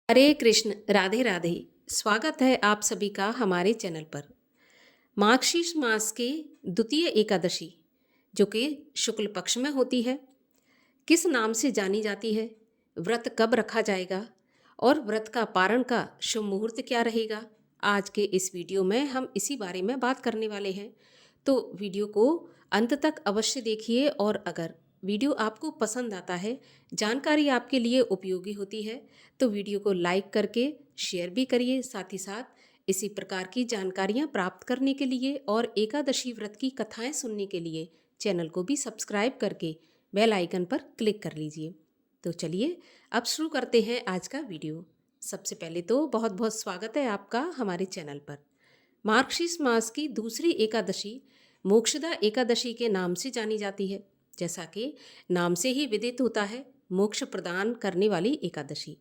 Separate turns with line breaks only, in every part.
हरे कृष्ण, राधे राधे। स्वागत है आप सभी का हमारे चैनल पर। मार्गशीर्ष मास के द्वितीय एकादशी जो कि शुक्ल पक्ष में होती है, किस नाम से जानी जाती है, व्रत कब रखा जाएगा और व्रत का पारण का शुभ मुहूर्त क्या रहेगा, आज के इस वीडियो में हम इसी बारे में बात करने वाले हैं। तो वीडियो को अंत तक अवश्य देखिए और अगर वीडियो आपको पसंद आता है, जानकारी आपके लिए उपयोगी होती है, तो वीडियो को लाइक करके शेयर भी करिए। साथ ही साथ इसी प्रकार की जानकारियाँ प्राप्त करने के लिए और एकादशी व्रत की कथाएं सुनने के लिए चैनल को भी सब्सक्राइब करके बेल आइकन पर क्लिक कर लीजिए। तो चलिए अब शुरू करते हैं आज का वीडियो। सबसे पहले तो बहुत बहुत स्वागत है आपका हमारे चैनल पर। मार्गशीर्ष मास की दूसरी एकादशी मोक्षदा एकादशी के नाम से जानी जाती है। जैसा कि नाम से ही विदित होता है, मोक्ष प्रदान करने वाली एकादशी।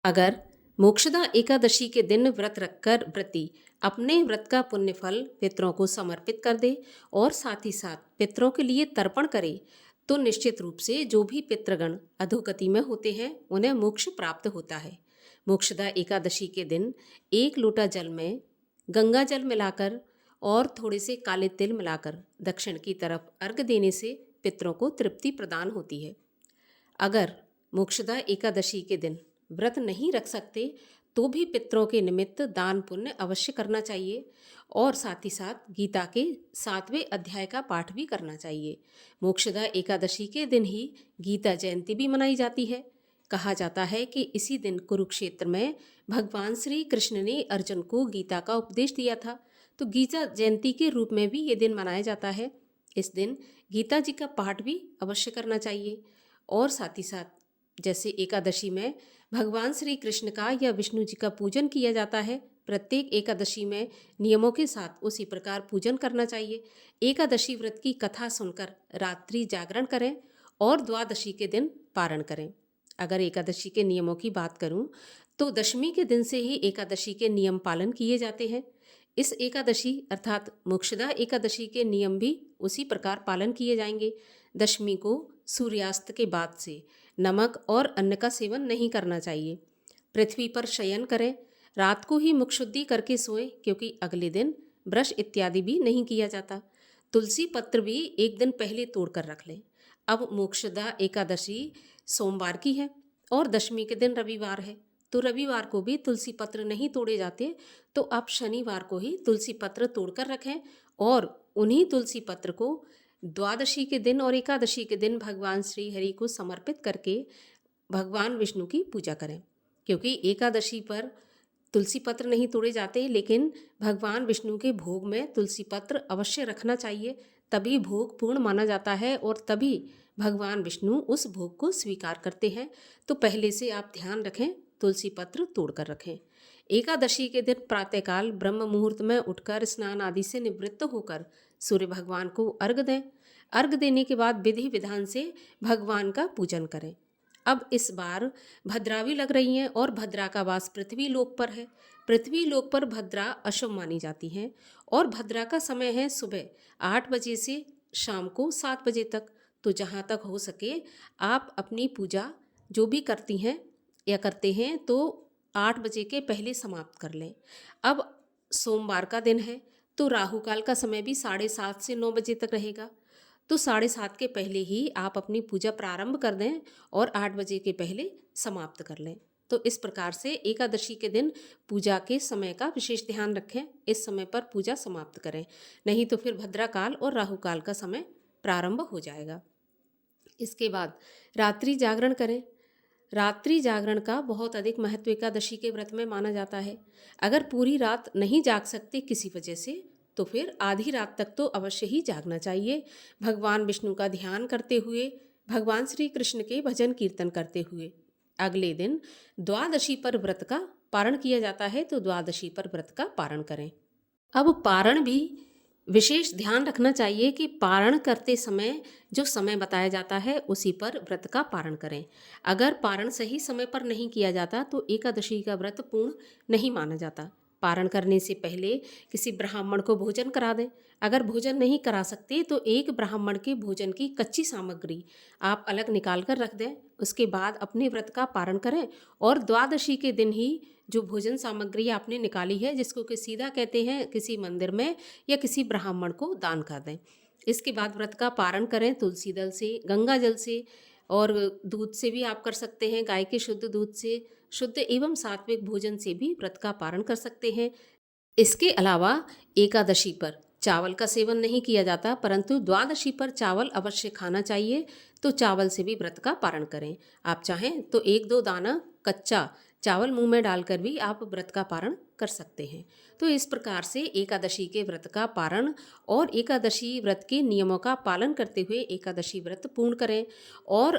अगर मोक्षदा एकादशी के दिन व्रत रखकर व्रती अपने व्रत का पुण्य फल पितरों को समर्पित कर दे और साथ ही साथ पितरों के लिए तर्पण करे, तो निश्चित रूप से जो भी पितृगण अधोगति में होते हैं उन्हें मोक्ष प्राप्त होता है। मोक्षदा एकादशी के दिन 1 लोटा जल में गंगा जल मिलाकर और थोड़े से काले तिल मिलाकर दक्षिण की तरफ अर्घ देने से पितरों को तृप्ति प्रदान होती है। अगर मोक्षदा एकादशी के दिन व्रत नहीं रख सकते तो भी पितरों के निमित्त दान पुण्य अवश्य करना चाहिए और साथ ही साथ गीता के 7वें अध्याय का पाठ भी करना चाहिए। मोक्षदा एकादशी के दिन ही गीता जयंती भी मनाई जाती है। कहा जाता है कि इसी दिन कुरुक्षेत्र में भगवान श्री कृष्ण ने अर्जुन को गीता का उपदेश दिया था, तो गीता जयंती के रूप में भी ये दिन मनाया जाता है। इस दिन गीता जी का पाठ भी अवश्य करना चाहिए और साथ ही साथ जैसे एकादशी में भगवान श्री कृष्ण का या विष्णु जी का पूजन किया जाता है, प्रत्येक एकादशी में नियमों के साथ उसी प्रकार पूजन करना चाहिए। एकादशी व्रत की कथा सुनकर रात्रि जागरण करें और द्वादशी के दिन पारण करें। अगर एकादशी के नियमों की बात करूं तो दशमी के दिन से ही एकादशी के नियम पालन किए जाते हैं। इस एकादशी अर्थात मोक्षदा एकादशी के नियम भी उसी प्रकार पालन किए जाएंगे। दशमी को सूर्यास्त के बाद से नमक और अन्न का सेवन नहीं करना चाहिए। पृथ्वी पर शयन करें, रात को ही मुख शुद्धि करके सोएं क्योंकि अगले दिन ब्रश इत्यादि भी नहीं किया जाता। तुलसी पत्र भी एक दिन पहले तोड़ कर रख लें। अब मोक्षदा एकादशी सोमवार की है और दशमी के दिन रविवार है, तो रविवार को भी तुलसी पत्र नहीं तोड़े जाते, तो आप शनिवार को ही तुलसी पत्र तोड़कर रखें और उन्हीं तुलसी पत्र को द्वादशी के दिन और एकादशी के दिन भगवान श्री हरि को समर्पित करके भगवान विष्णु की पूजा करें। क्योंकि एकादशी पर तुलसी पत्र नहीं तोड़े जाते, लेकिन भगवान विष्णु के भोग में तुलसी पत्र अवश्य रखना चाहिए, तभी भोग पूर्ण माना जाता है और तभी भगवान विष्णु उस भोग को स्वीकार करते हैं। तो पहले से आप ध्यान रखें, तुलसी पत्र तोड़कर रखें। एकादशी के दिन प्रातःकाल ब्रह्म मुहूर्त में उठकर स्नान आदि से निवृत्त होकर सूर्य भगवान को अर्घ दें। अर्घ देने के बाद विधि विधान से भगवान का पूजन करें। अब इस बार भद्रा भी लग रही हैं और भद्रा का वास पृथ्वी लोक पर है। पृथ्वी लोक पर भद्रा अशुभ मानी जाती हैं और भद्रा का समय है सुबह 8 बजे से शाम को 7 बजे तक। तो जहाँ तक हो सके आप अपनी पूजा जो भी करती हैं या करते हैं तो 8 बजे के पहले समाप्त कर लें। अब सोमवार का दिन है तो राहु काल का समय भी 7:30 से 9 बजे तक रहेगा, तो 7:30 के पहले ही आप अपनी पूजा प्रारंभ कर दें और 8 बजे के पहले समाप्त कर लें। तो इस प्रकार से एकादशी के दिन पूजा के समय का विशेष ध्यान रखें, इस समय पर पूजा समाप्त करें, नहीं तो फिर भद्रा काल और राहु काल का समय प्रारंभ हो जाएगा। इसके बाद रात्रि जागरण करें। रात्रि जागरण का बहुत अधिक महत्व एकादशी के व्रत में माना जाता है। अगर पूरी रात नहीं जाग सकते किसी वजह से तो फिर आधी रात तक तो अवश्य ही जागना चाहिए। भगवान विष्णु का ध्यान करते हुए, भगवान श्री कृष्ण के भजन कीर्तन करते हुए अगले दिन द्वादशी पर व्रत का पारण किया जाता है, तो द्वादशी पर व्रत का पारण करें। अब पारण भी विशेष ध्यान रखना चाहिए कि पारण करते समय जो समय बताया जाता है उसी पर व्रत का पारण करें। अगर पारण सही समय पर नहीं किया जाता तो एकादशी का व्रत पूर्ण नहीं माना जाता। पारण करने से पहले किसी ब्राह्मण को भोजन करा दें। अगर भोजन नहीं करा सकते तो एक ब्राह्मण के भोजन की कच्ची सामग्री आप अलग निकाल कर रख दें। उसके बाद अपने व्रत का पारण करें और द्वादशी के दिन ही जो भोजन सामग्री आपने निकाली है, जिसको कि सीधा कहते हैं, किसी मंदिर में या किसी ब्राह्मण को दान कर दें। इसके बाद व्रत का पारण करें तुलसी दल से, गंगा जल से और दूध से भी आप कर सकते हैं। गाय के शुद्ध दूध से, शुद्ध एवं सात्विक भोजन से भी व्रत का पारण कर सकते हैं। इसके अलावा एकादशी पर चावल का सेवन नहीं किया जाता, परंतु द्वादशी पर चावल अवश्य खाना चाहिए, तो चावल से भी व्रत का पारण करें। आप चाहें तो 1-2 दाना कच्चा चावल मुंह में डालकर भी आप व्रत का पारण कर सकते हैं। तो इस प्रकार से एकादशी के व्रत का पारण और एकादशी व्रत के नियमों का पालन करते हुए एकादशी व्रत पूर्ण करें। और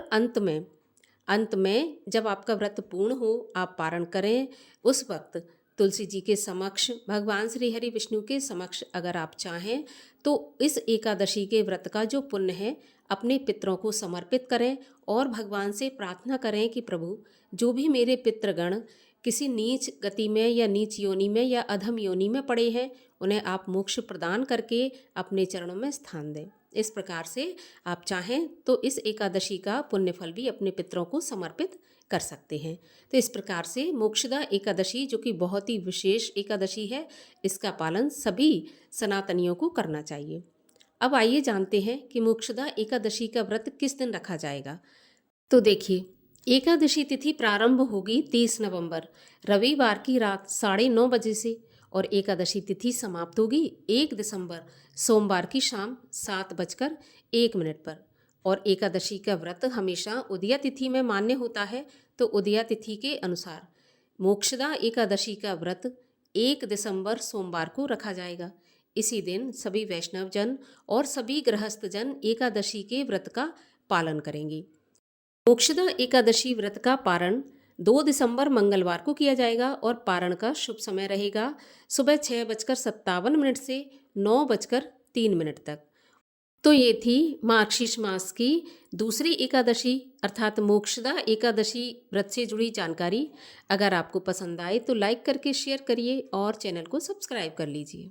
अंत में जब आपका व्रत पूर्ण हो, आप पारण करें, उस वक्त तुलसी जी के समक्ष, भगवान श्री हरि विष्णु के समक्ष अगर आप चाहें तो इस एकादशी के व्रत का जो पुण्य है अपने पितरों को समर्पित करें और भगवान से प्रार्थना करें कि प्रभु, जो भी मेरे पितृगण किसी नीच गति में या नीच योनि में या अधम योनि में पड़े हैं, उन्हें आप मोक्ष प्रदान करके अपने चरणों में स्थान दें। इस प्रकार से आप चाहें तो इस एकादशी का पुण्य फल भी अपने पितरों को समर्पित कर सकते हैं। तो इस प्रकार से मोक्षदा एकादशी, जो कि बहुत ही विशेष एकादशी है, इसका पालन सभी सनातनियों को करना चाहिए। अब आइए जानते हैं कि मोक्षदा एकादशी का व्रत किस दिन रखा जाएगा। तो देखिए, एकादशी तिथि प्रारंभ होगी 30 नवंबर रविवार की रात 9:30 बजे से और एकादशी तिथि समाप्त होगी 1 दिसंबर सोमवार की शाम 7:01 पर। और एकादशी का व्रत हमेशा उदया तिथि में मान्य होता है, तो उदया तिथि के अनुसार मोक्षदा एकादशी का व्रत 1 दिसंबर सोमवार को रखा जाएगा। इसी दिन सभी वैष्णव जन और सभी गृहस्थ जन एकादशी के व्रत का पालन करेंगे। मोक्षदा एकादशी व्रत का पारण 2 दिसंबर मंगलवार को किया जाएगा और पारण का शुभ समय रहेगा सुबह 6:57 से 9:03 तक। तो ये थी मार्गशीर्ष मास की दूसरी एकादशी अर्थात मोक्षदा एकादशी व्रत से जुड़ी जानकारी। अगर आपको पसंद आए तो लाइक करके शेयर करिए और चैनल को सब्सक्राइब कर लीजिए।